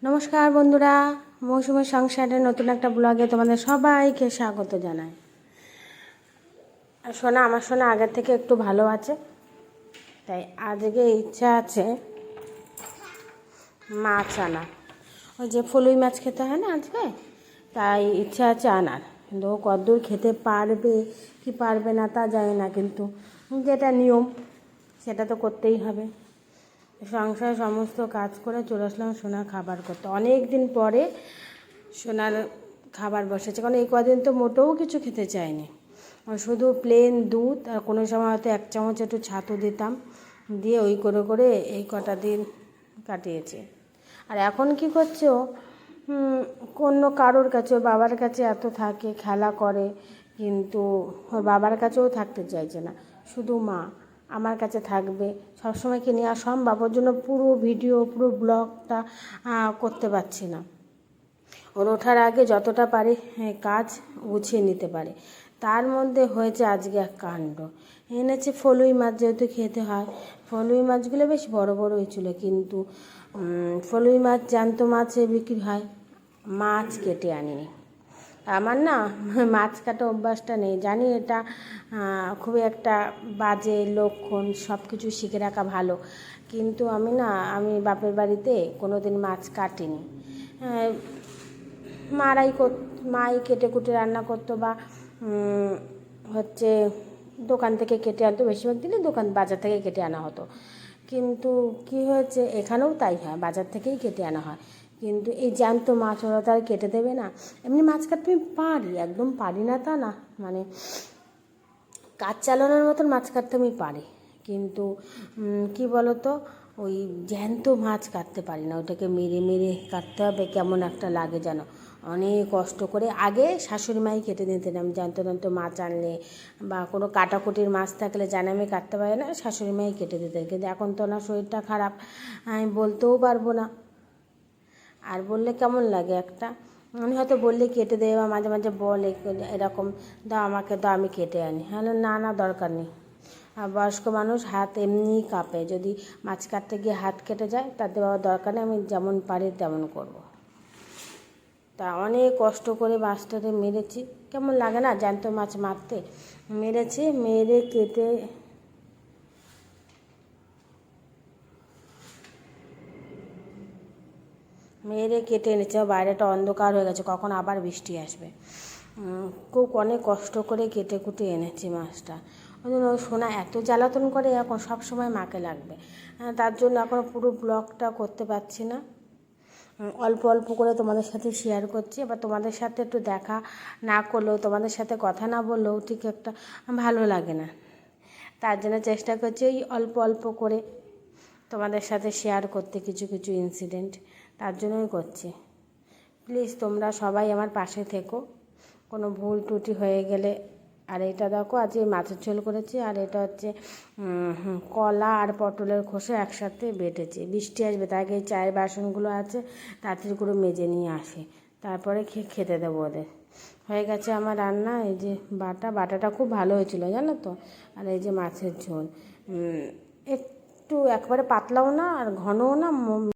নমস্কার বন্ধুরা, মৌসুমের সংসারের নতুন একটা ব্লগে তোমাদের সবাইকে স্বাগত জানাই। আমার সোনা আগের থেকে একটু ভালো আছে, তাই আজকে ইচ্ছা আছে মাছ আনা। ওই যে ফলুই মাছ খেতে হয় না আজকে, তাই ইচ্ছা আছে আনার। কিন্তু ও কতদূর খেতে পারবে কি পারবে না তা জানি না, কিন্তু যেটা নিয়ম সেটা তো করতেই হবে। সংসার সমস্ত কাজ করে চলে আসলাম সোনার খাবার করতে। অনেক দিন পরে সোনার খাবার বসেছে, কারণ এই কদিন তো মোটেও কিছু খেতে চায়নি। শুধু প্লেন দুধ আর কোনো সময় হয়তো 1 চামচ একটু ছাতু দিতাম, দিয়ে ওই করে করে এই কটা দিন কাটিয়েছে। আর এখন কি করছে ও, কোনো কারোর কাছে, ওর বাবার কাছে এত থাকে, খেলা করে, কিন্তু ওর বাবার কাছেও থাকতে চাইছে না। শুধু মা আমার কাছে থাকবে, সবসময় কি নেওয়া সম্ভব? ওর জন্য পুরো ভিডিও, পুরো ব্লগটা করতে পারছি না। ওর ওঠার আগে যতটা পারে কাজ গুছিয়ে নিতে পারে, তার মধ্যে হয়েছে আজকে এক কাণ্ড। এনেছে ফলুই মাছ, যেহেতু খেতে হয়। ফলুই মাছগুলো বেশ বড় বড় হয়েছিল, কিন্তু ফলুই মাছ জ্যান্ত মাছে বিক্রি হয়, মাছ কেটে আনিনি। আমার না মাছ কাটা অভ্যাসটা নেই, জানি এটা খুবই একটা বাজে লক্ষণ, সব কিছু শিখে রাখা ভালো, কিন্তু আমি বাপের বাড়িতে কোনো দিন মাছ কাটিনি। মাই কেটে কুটে রান্না করতো, বা হচ্ছে দোকান থেকে কেটে আনতো, বেশিরভাগ দিনে বাজার থেকে কেটে আনা হতো। কিন্তু কি হয়েছে, এখানেও তাই হয়, বাজার থেকেই কেটে আনা হয়। কিন্তু এই জ্যান্ত মাছ ওরা তো আর কেটে দেবে না। এমনি মাছ কাটতে আমি পারি, একদম পারি না তা না, মানে কাজ চালানোর মতন মাছ কাটতে আমি পারি, কিন্তু কি বলো তো, ওই জ্যান্ত মাছ কাটতে পারি না। ওটাকে মেরে মেরে কাটতে হবে, কেমন একটা লাগে যেন। অনেক কষ্ট করে আগে শাশুড়ি মাই কেটে দিতেন, জ্যান্ত মাছ আনলে বা কোনো কাটাকুটির মাছ থাকলে জানে আমি কাটতে পারি না, শাশুড়ি মাই কেটে দিতেন। কিন্তু এখন তো না, শরীরটা খারাপ, আমি বলতেও পারবো না, আর বললে কেমন লাগে একটা। আমি হয়তো বললে কেটে দেবে, বা মাঝে মাঝে বলে এরকম, দাও আমাকে, দাও আমি কেটে আনি। হ্যাঁ, না দরকার নেই। আর বয়স্ক মানুষ, হাত এমনিই কাঁপে, যদি মাছ কাটতে গিয়ে হাত কেটে যায় তাতে বাবা দরকার নেই, আমি যেমন পারি তেমন করব। তা অনেক কষ্ট করে মাছটাকে মেরেছি, কেমন লাগে না জ্যান্ত মাছ মারতে। মেরেছি, মেরে কেটে এনেছে। বাইরেটা অন্ধকার হয়ে গেছে, কখন আবার বৃষ্টি আসবে। খুব অনেক কষ্ট করে কেটে কুটে এনেছি মাছটা। ওই জন্য সোনা এত জ্বালাতন করে, এখন সব সময় মাকে লাগবে। তার জন্য এখন পুরো ব্লগটা করতে পারছি না, অল্প অল্প করে তোমাদের সাথে শেয়ার করছি। এবার তোমাদের সাথে একটু দেখা না করলেও, তোমাদের সাথে কথা না বললেও ঠিক একটা ভালো লাগে না। তার জন্য চেষ্টা করছি ওই অল্প অল্প করে তোমাদের সাথে শেয়ার করতে, কিছু কিছু ইনসিডেন্ট, তার জন্যই করছি। প্লিজ তোমরা সবাই আমার পাশে থেকো, কোনো ভুল ত্রুটি হয়ে গেলে। আর এটা দেখো, আজকে মাছের ঝোল করেছি, আর এটা হচ্ছে কলা আর পটলের খোসা একসাথে বেটেছি। বৃষ্টি আসবে, তাই আগে চায়ের বাসনগুলো আছে তাড়াতাড়ি করে মেজে নিয়ে আসি, তারপরে খেতে দেবো ওদের। হয়ে গেছে আমার রান্না। এই যে বাটাটা খুব ভালো হয়েছিল জানো তো। আর এই যে মাছের ঝোল, একটু একবারে পাতলাও না আর ঘনও না,